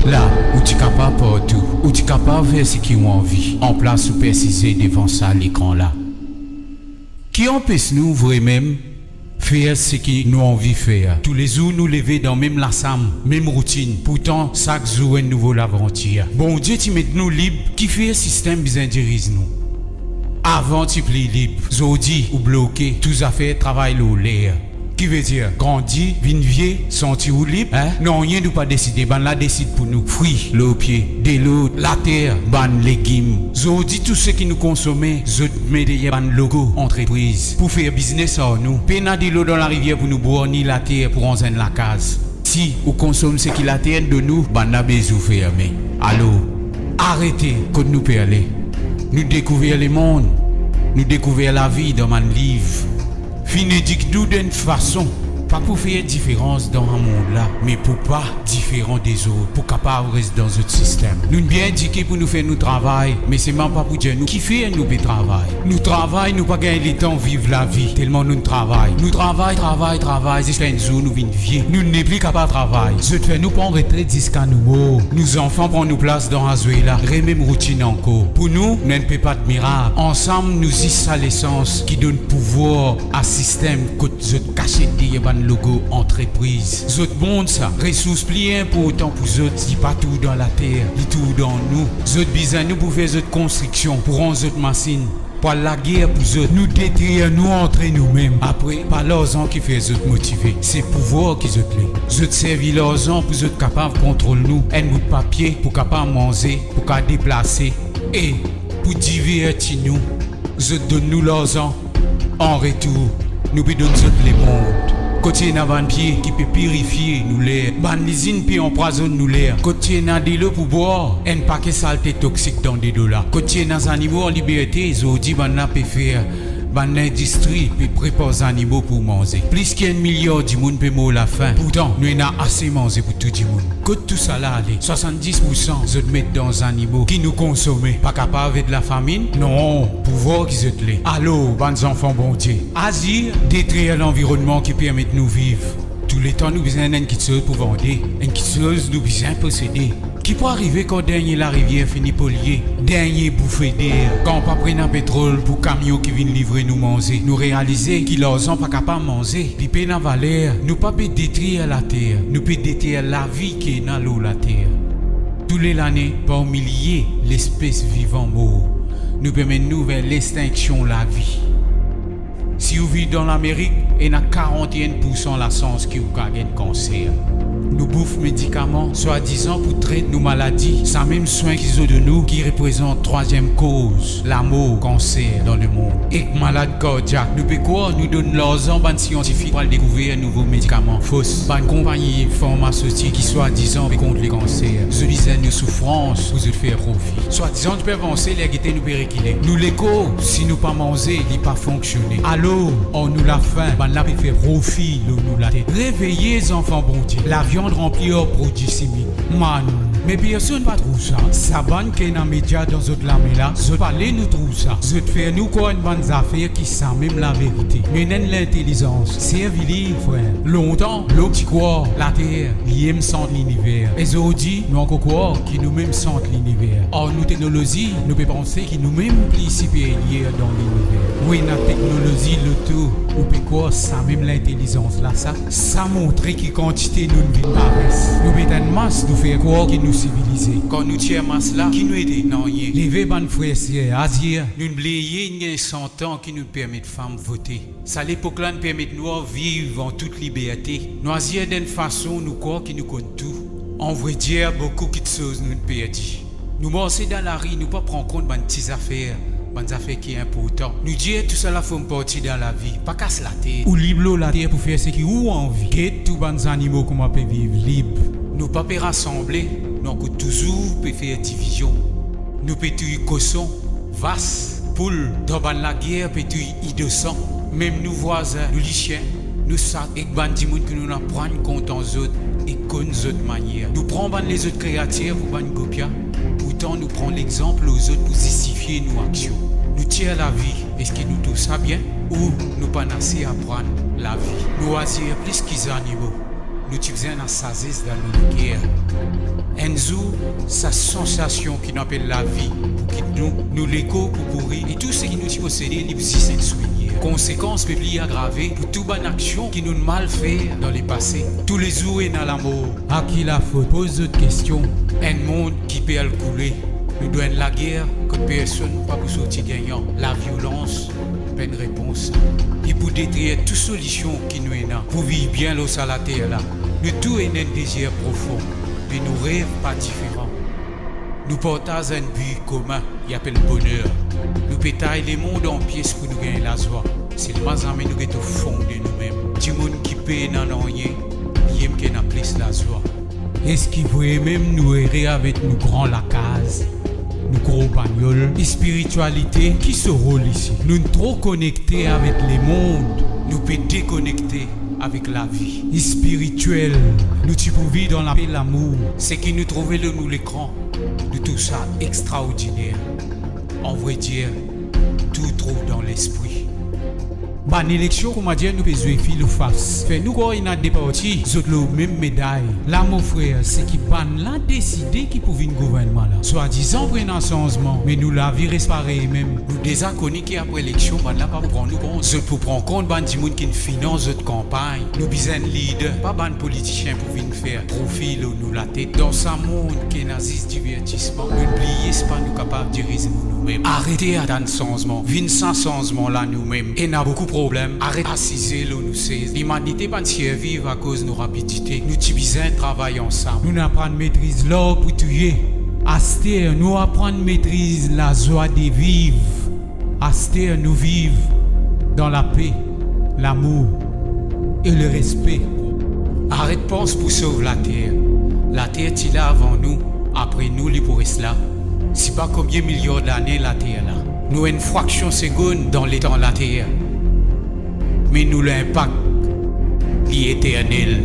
Là, où tu capable partout, où tu capable faire ce qu'ils ont envie, en place ou préciser devant ça l'écran là. Qui empêche nous vraiment faire ce que nous envie faire? Tous les jours nous lever dans même la sam, même routine. Pourtant, chaque jour un nouveau aventure. Bon Dieu, tu mets nous libres, qui fait un système bien dirige nous. Avant tu plis libre, zodi ou bloqué, tous affaires travail l'air. Qui veut dire, grandi, vin vieux, senti ou libre, hein? Non, rien nous pas décider, ban la décide pour nous. Fruits, l'eau pied, de l'eau, la terre, ban légumes. Zodi tout ce qui nous consomme, zot met derrière ban logo, entreprise. Pour faire business à nous. Pena de l'eau dans la rivière pour nous boire, ni la terre pour enzen la case. Si, ou consomme ce qui la terre de nous, ban la bezou fermé. Allô, arrêtez, quand nous peut aller. Nous découvrir le monde, nous découvrir la vie dans mon livre. Fini nous d'une façon, pas pour faire différence dans un monde là, mais pour pas différent des autres, pour capable rester dans notre système. Nous bien indiqué pour nous faire nous travail, mais c'est même pas pour dire nous qui fait nous le travail. Nous travail, nous pas gagner le temps vivre la vie, tellement nous travail. Nous travail, jusqu'à un jour nous vînes vieux. Nous n'est plus capable de travailler. Je te fais nous prendre retraite jusqu'à nous morts. Nous enfants prendre nous place dans Azuela, même routine encore. Pour nous, nous ne peut pas de miracle. Ensemble, nous y ça l'essence qui donne pouvoir à système que je caché derrière logo entreprise. Zot monde ça, ressources pliées pour autant pour zot, si pas tout dans la terre, ni tout dans nous. Zot bizarre nous pour faire zot construction, pour en zot machine. Pour la guerre pour zot, nous détruire nous entre nous-mêmes. Après, pas l'argent qui fait zot motiver, c'est pouvoir qui zot les. Zot servi l'argent pour zot capable de contrôler nous, un bout de papier pour capable manger, pour capable déplacer et pour divertir nous. Zot donne nous l'argent, en retour, nous puis donne zot les mondes. Côté n'a ban pied qui peut purifier nous l'air. Ban l'usine puis empoisonne nous l'air. Côté n'a de l'eau pour boire. Un paquet saleté toxique dans des dollars. Côté n'a animaux en liberté. Zodi ban n'a peut faire. Ban l'industrie puis prépare les animaux pour manger. Plus qu'un milliard du monde peut mourir la faim. Pourtant, nous n'avons assez mangé pour tout le monde. Côté tout ça là, 70% de mettre dans les animaux qui nous consomment. Pas capable de la famine? Non, pouvoir qui se l'est. Allô, bons enfants bon Dieu. Agir, détruire l'environnement qui permet de nous vivre. Tous les temps, nous besoin d'un kitseuse pour vendre. Un kitseuse, nous besoin posséder. Qui peut arriver quand dernier la rivière finit polier, dernier bouffé d'air, quand on pas prendre un pétrole pour camion qui viennent livrer nous manger, nous réaliser qu'ils n'ont pas capable de manger, puis peine en valeur, nous pas peut détruire la terre, nous peut détruire la vie qui est dans l'eau la terre. Tous les années, par milliers, l'espèce vivant mort, nous permet nous vers l'extinction de la vie. Si vous vivez dans l'Amérique, il y a 41% la chance qui vous gagne un cancer. Nous bouffons médicaments, soi-disant pour traiter nos maladies. C'est le même soin qu'ils ont de nous qui représente troisième cause, la mort, cancer dans le monde. Et malade cardiaque, nous pouvons quoi? Nous donnons l'argent aux scientifiques pour découvrir un nouveau médicament fausse. Par une compagnie pharmaceutique qui soi-disant contre les cancers. Je disais nos souffrances pour se faire profit. Soi-disant nous pouvons avancer, les guetter nous peut réguler. Nous l'écho, si nous pas manger, il pas fonctionner. Allô, on nous la faim, ben là peut faire profit, nous la tête. Réveillez les enfants bon Dieu. La viande remplie aux produits chimiques. Man, mais personne pas trouve ça. Ça banne qu'il y a dans les médias dans notre lame là. Je parler nous trouve ça. Je te fais nous quoi une bonne affaire qui sent même la vérité. Mais n'a l'intelligence. C'est vivre frère. Longtemps, l'eau qui croit, la terre, l'IM centre l'univers. Et aujourd'hui, nous encore quoi qui nous même centre l'univers. Or, nous technologie, nous pouvons penser qui nous même plus supérieurs dans l'univers. Oui, la technologie, le tout, ou peut quoi ça même l'intelligence là ça montre qui quantité nous ne vivons pas. Nous mettons une masse, nous faisons quoi qui nous civilisés. Quand nous tirons masse là, qui nous aide? Non, rien. Les vébans frères, Asie, nous oublions 100 ans qui nous permet de femmes voter. Ça, l'époque là, nous permet de nous vivre en toute liberté. Nous agir d'une façon, nous quoi qui nous compte tout. En vrai dire, beaucoup de choses nous perdons. Nous marchons dans la rue, nous pas prendre compte de petites affaires. Bonnes affaires qui est important. Nous dire tout ça là font partie dans la vie. Pas casse la tête. Ou libre la terre pour faire ce qui ou envie. Qu'est tous les animaux qu'on peut vivre libre. Nous pas peut rassembler. Nous peut toujours peut faire division. Nous peut tuer cochon, vache, poule. Dans la guerre peut tuer innocent. Même nous voisins, nous les chiens, nous sacs et bandits que nous n'en prenons compte en autres et qu'on autres manières. Nous prenons les autres créatures pour ban copia. Pourtant nous prenons l'exemple aux autres pour justifier nos actions. Nous tirons la vie, est-ce que nous tout ça bien? Ou nous pas assez à prendre la vie? Nous agir plus qu'ils animaux. nous utilisons la sagesse dans nos guerres. Enzo, sa sensation qui nous appelle la vie, qui nous l'écho pour pourrir, et tout ce qui nous dit posséder, il existe en souvenir. Conséquence, publié aggravé pour toute bonne action qui nous mal fait dans le passé. Tous les jours et dans la mort. À qui la faute? Pose d'autres questions. Un monde qui peut le couler. Nous devons la guerre que personne pas pour sortir gagnant. La violence, peine réponse. Et pour détruire toute solution qui nous est là, pour vivre bien l'eau à la terre là. Nous tout est un désir profond, mais nous rêvons pas différents. Nous partageons un but commun, il appelle le bonheur. Nous pétaillons les mondes en pièces pour nous gagner la joie. C'est le mazan mais nous sommes au fond de nous-mêmes. Du monde qui paie dans rien, il aime qu'il y ait plus la joie. Est-ce qu'il pourrait même nous errer avec nos grands lacases, nos gros bagnoles, et spiritualité qui se rôle ici? Nous sommes trop connectés avec les mondes, nous pouvons déconnecter avec la vie. Et spirituel, nous tu pour vivre dans la paix, l'amour, c'est qui nous trouvait le nous l'écran de tout ça extraordinaire. En vrai dire, tout trouve dans l'esprit. Ban élection, comme dit, nous faisons fil ou face. Fait nous quand il y a des partis, nous avons la même médaille. Là, mon frère, c'est qui ban l'a décidé qui pouvait une gouvernement là. Soit disant prenant changement, mais nous la vie reste pareil même. Nous déjà connus qui après l'élection, ban là pas pour prendre nous compte. Nous pour prendre compte ban du monde qui finance notre campagne. Nous besoin leader, pas ban politicien pour venir faire profil ou nous la tête. Dans ce monde qui est nazis divertissement, n'oubliez c'est pas nous capables de diriger nous-mêmes. Arrêtez à dans le changement. Vine sans changement là nous-mêmes. Et n'a beaucoup problème. Arrête assiser là nous c'est. L'humanité pas survivre à cause de nos rapidités. Nous utilisons travail ensemble. Nous n'apprenons maîtrise l'or pour tuer. Aster, nous apprenons maîtrise la joie de vivre. Aster, nous vivons dans la paix, l'amour et le respect. Arrête pense pour sauver la terre. La terre est là avant nous, après nous les pour cela. C'est pas combien de millions d'années la terre là. Nous avons une fraction seconde dans les temps de la terre. Mais nous l'impact qui est éternel.